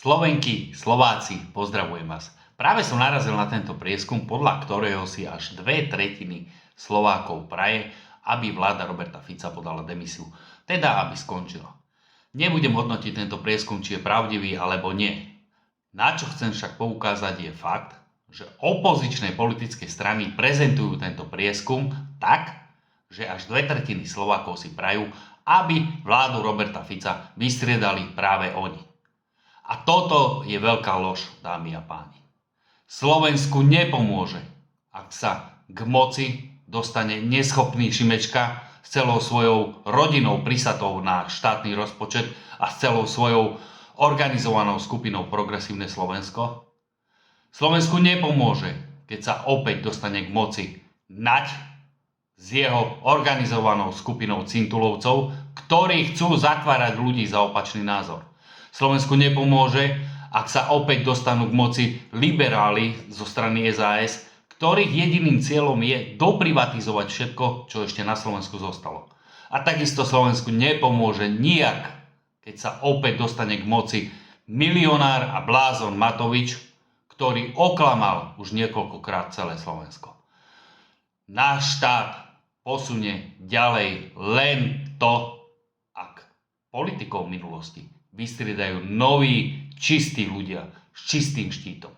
Slovenky, Slováci, pozdravujem vás. Práve som narazil na tento prieskum, podľa ktorého si až 2/3 Slovákov praje, aby vláda Roberta Fica podala demisiu, teda aby skončila. Nebudem hodnotiť tento prieskum, či je pravdivý alebo nie. Na čo chcem však poukázať je fakt, že opozičné politické strany prezentujú tento prieskum tak, že až 2/3 Slovákov si prajú, aby vládu Roberta Fica vystriedali práve oni. A toto je veľká lož, dámy a páni. Slovensku nepomôže, ak sa k moci dostane neschopný Šimečka s celou svojou rodinou prisatou na štátny rozpočet a s celou svojou organizovanou skupinou Progresívne Slovensko. Slovensku nepomôže, keď sa opäť dostane k moci Naď s jeho organizovanou skupinou cintulovcov, ktorí chcú zatvárať ľudí za opačný názor. Slovensku nepomôže, ak sa opäť dostanú k moci liberáli zo strany SAS, ktorých jediným cieľom je doprivatizovať všetko, čo ešte na Slovensku zostalo. A takisto Slovensku nepomôže nijak, keď sa opäť dostane k moci milionár a blázon Matovič, ktorý oklamal už niekoľkokrát celé Slovensko. Náš štát posunie ďalej len to, ak politikov minulosti vystriedajú noví, čistí ľudia s čistým štítom.